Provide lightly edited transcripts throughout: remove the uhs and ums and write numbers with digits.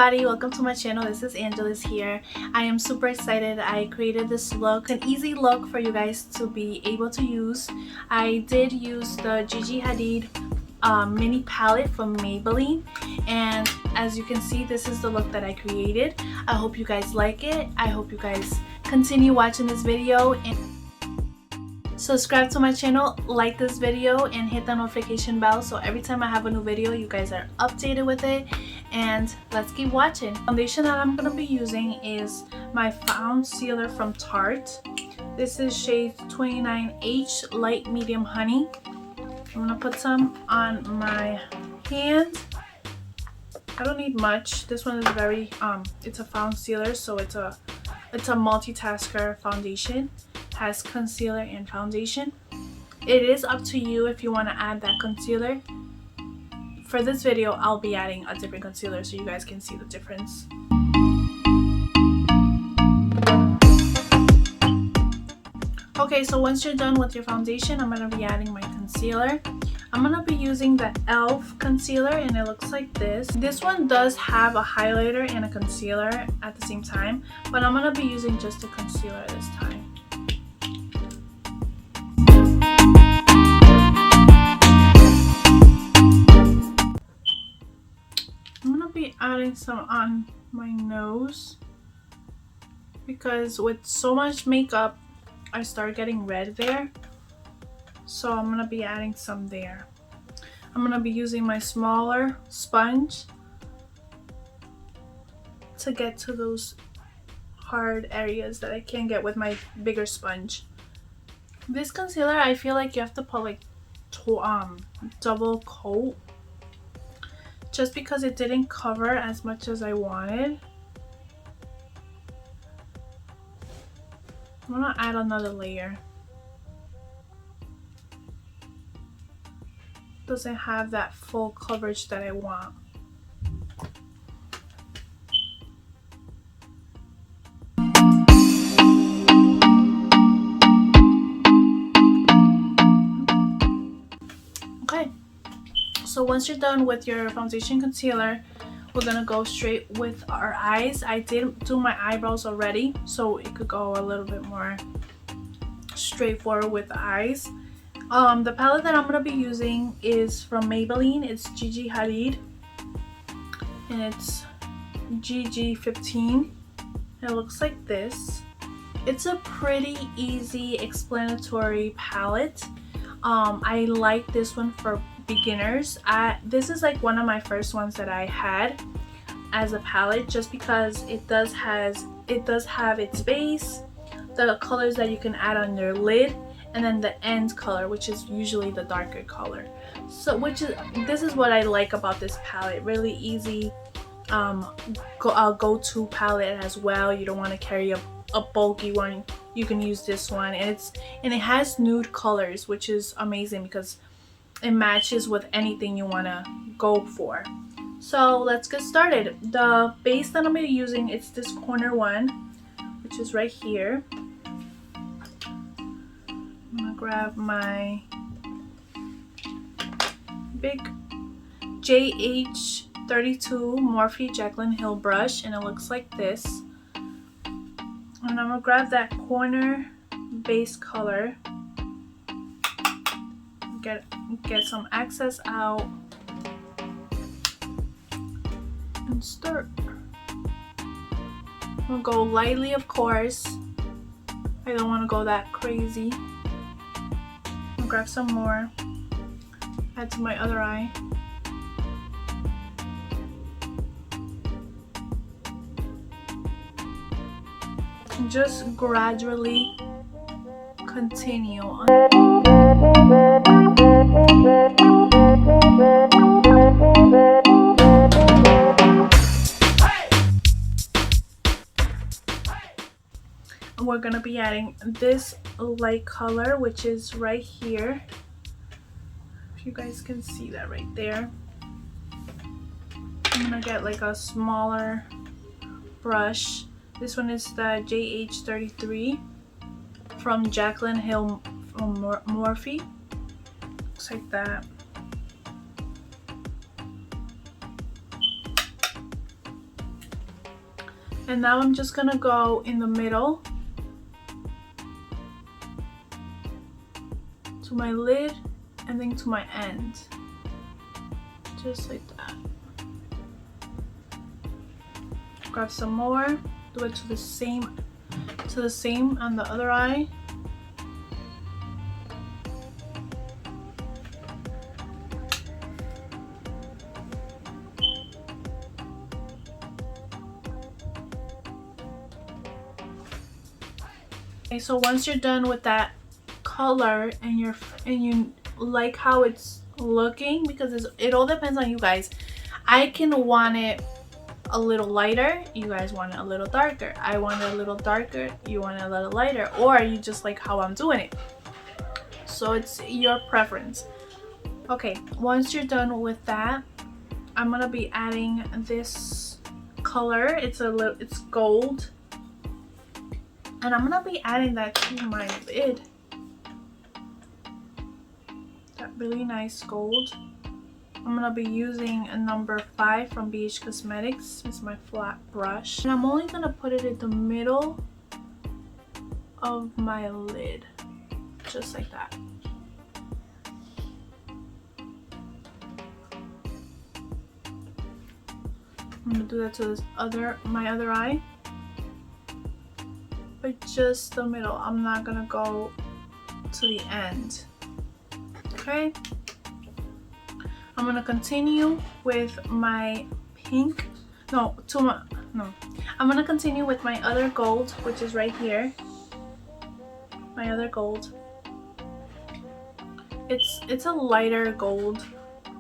everybody, welcome to my channel. This is Angeles here. I am super excited. I created this look, an easy look for you guys to be able to use. I did use the GIGI Hadid mini palette from Maybelline, and as you can see, this is the look that I created. I hope you guys like it. I hope you guys continue watching this video and subscribe to my channel, like this video, and hit the notification bell so every time I have a new video you guys are updated with it. And let's keep watching. The foundation that I'm going to be using is my concealer from Tarte. This is shade 29H Light Medium Honey. I'm going to put some on my hand. I don't need much. This one is very it's a concealer, so it's a multitasker foundation. Has concealer and foundation. It is up to you if you want to add that concealer. For this video I'll be adding a different concealer so you guys can see the difference. Okay, so once you're done with your foundation, I'm going to be adding my concealer. I'm going to be using the e.l.f. concealer, and it looks like this. This one does have a highlighter and a concealer at the same time, but I'm going to be using just a concealer this time. Adding some on my nose because with so much makeup I start getting red there, so I'm gonna be adding some there. I'm gonna be using my smaller sponge to get to those hard areas that I can't get with my bigger sponge. This concealer, I feel like you have to put like double coat, just because it didn't cover as much as I wanted. I'm gonna add another layer. Doesn't have that full coverage that I want. Okay. So once you're done with your foundation concealer, we're gonna go straight with our eyes. I did do my eyebrows already, so it could go a little bit more straightforward with the eyes. The palette that I'm gonna be using is from Maybelline. It's GIGI Hadid, and it's GG15. It looks like this. It's a pretty easy explanatory palette. I like this one for beginners. This is like one of my first ones that I had as a palette, just because it does have its base, the colors that you can add on your lid, and then the end color, which is usually the darker color. So this is what I like about this palette. Really easy go-to palette as well. You don't want to carry a bulky one, you can use this one, and it has nude colors, which is amazing because it matches with anything you want to go for. So let's get started. The base that I'm going to be using is this corner one, which is right here. I'm going to grab my big JH32 Morphe Jaclyn Hill brush, and it looks like this. And I'm going to grab that corner base color, get some excess out, and start. I'm gonna go lightly, of course. I don't want to go that crazy. I'll grab some more, add to my other eye. And just gradually continue on. We're gonna be adding this light color, which is right here. If you guys can see that right there. I'm gonna get like a smaller brush. This one is the JH33 from Jaclyn Hill from Morphe. Looks like that. And now I'm just gonna go in the middle to my lid and then to my end, just like that. Grab some more, do it to the same on the other eye. Okay, so once you're done with that color and you like how it's looking, because it all depends on you guys. I can want it a little lighter, you guys want it a little darker. I want it a little darker, you want it a little lighter, or you just like how I'm doing it. So it's your preference. Okay, once you're done with that, I'm gonna be adding this color. It's gold, and I'm gonna be adding that to my lid. That really nice gold. I'm gonna be using a number 5 from BH Cosmetics. It's my flat brush, and I'm only gonna put it in the middle of my lid, just like that. I'm gonna do that to my other eye, but just the middle. I'm not gonna go to the end. Okay, I'm gonna continue with my pink. I'm gonna continue with my other gold, which is right here. My other gold. It's a lighter gold. I'm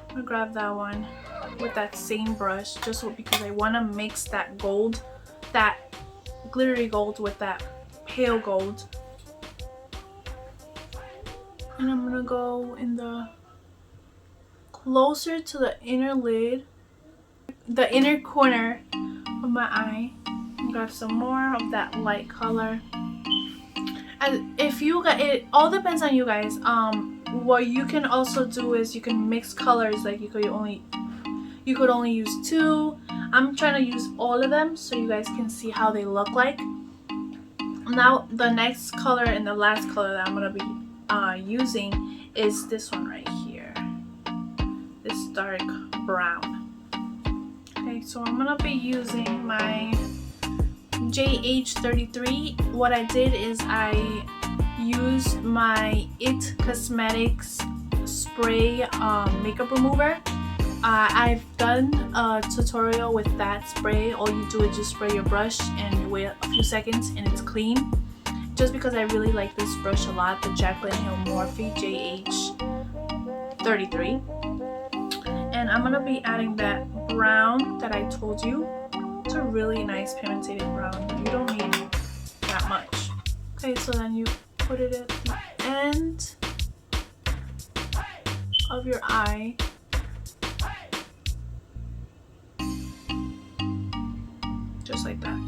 gonna grab that one with that same brush, just because I want to mix that gold, that glittery gold, with that pale gold. And I'm gonna go in the closer to the inner lid, the inner corner of my eye, and grab some more of that light color. And if you guys, it all depends on you guys. What you can also do is you can mix colors. Like you could only use 2. I'm trying to use all of them so you guys can see how they look like. Now the next color and the last color that I'm gonna be using is this one right here, this dark brown. Okay, so I'm gonna be using my JH33. What I did is I used my IT Cosmetics spray makeup remover. I've done a tutorial with that spray. All you do is just spray your brush and you wait a few seconds and it's clean. Just because I really like this brush a lot, the Jaclyn Hill Morphe JH33. And I'm gonna be adding that brown that I told you. It's a really nice pigmented brown. You don't need that much. Okay, so then you put it at the end of your eye. Just like that.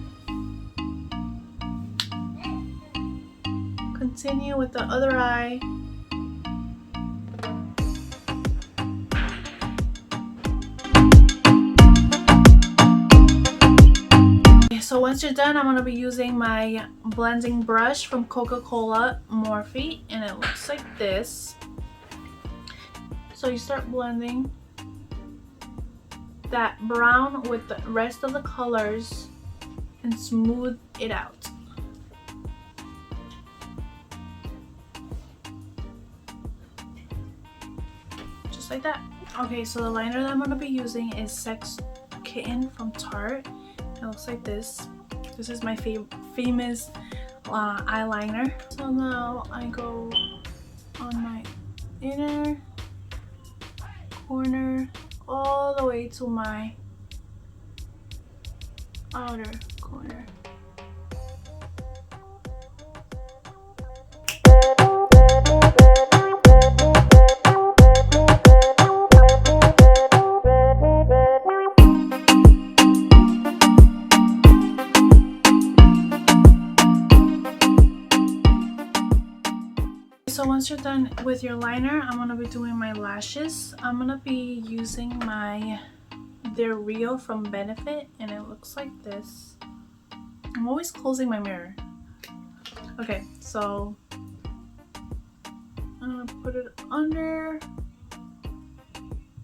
Continue with the other eye. Okay, so once you're done, I'm going to be using my blending brush from Coca-Cola Morphe, and it looks like this. So you start blending that brown with the rest of the colors and smooth it out. Just like that. Okay, so the liner that I'm going to be using is Sex Kitten from Tarte. It looks like this. This is my famous eyeliner. So now I go on my inner corner all the way to my outer corner. So once you're done with your liner, I'm going to be doing my lashes. I'm going to be using my They're real from Benefit, and it looks like this. I'm always closing my mirror. Okay, so I'm gonna put it under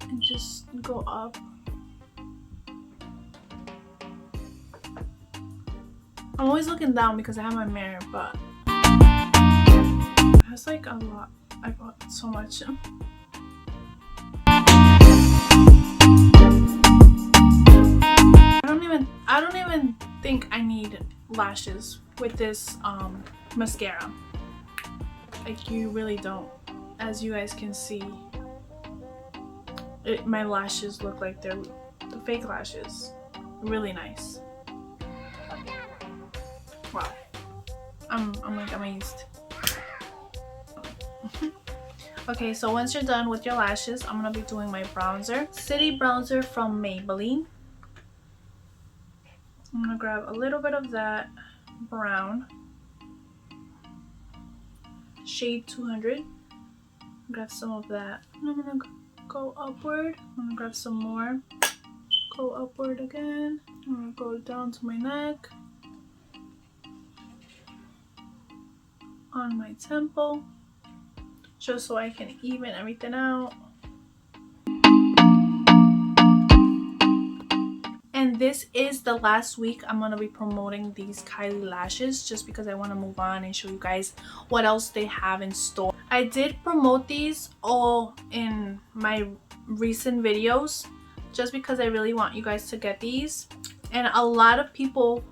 and just go up. I'm always looking down because I have my mirror, but it has like a lot. I bought so much. I don't even think I need lashes with this mascara. Like, you really don't. As you guys can see, my lashes look like they're the fake lashes. Really nice. Wow, I'm like amazed. Okay, so once you're done with your lashes, I'm gonna be doing my bronzer. City Bronzer from Maybelline. I'm gonna grab a little bit of that brown, shade 200. Grab some of that, and I'm gonna go upward. I'm gonna grab some more, go upward again. I'm gonna go down to my neck, on my temple, just so I can even everything out. And this is the last week I'm going to be promoting these Kylie lashes, just because I want to move on and show you guys what else they have in store. I did promote these all in my recent videos, just because I really want you guys to get these. And a lot of people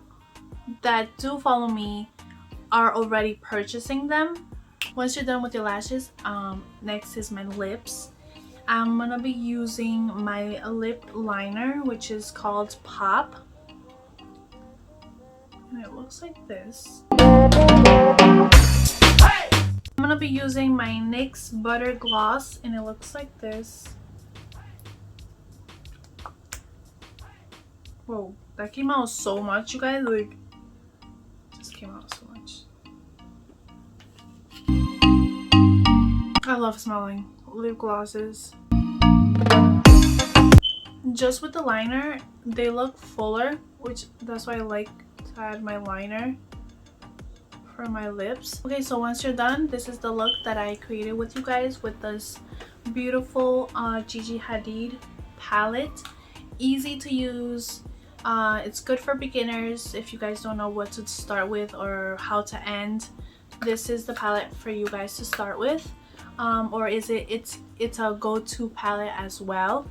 that do follow me are already purchasing them. Once you're done with your lashes, next is my lips. I'm gonna be using my lip liner, which is called Pop, and it looks like this. I'm gonna be using my NYX Butter Gloss, and it looks like this. Whoa, that came out so much, you guys. Like, just came out so much. I love smelling lip glosses. Just with the liner, they look fuller, which that's why I like to add my liner for my lips. Okay, so once you're done, this is the look that I created with you guys with this beautiful Gigi Hadid palette. Easy to use. It's good for beginners if you guys don't know what to start with or how to end. This is the palette for you guys to start with. Or it's a go-to palette as well.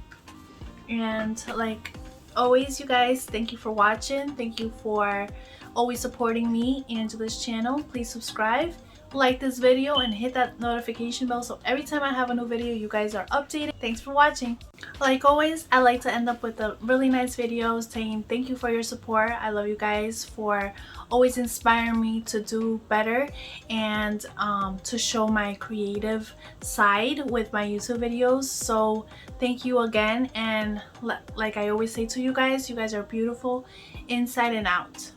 And like always, you guys, thank you for watching. Thank you for always supporting me and this channel. Please subscribe, like this video, and hit that notification bell so every time I have a new video you guys are updated. Thanks for watching. Like always, I like to end up with a really nice video saying thank you for your support. I love you guys for always inspiring me to do better and to show my creative side with my YouTube videos. So thank you again, and like I always say to you guys are beautiful inside and out.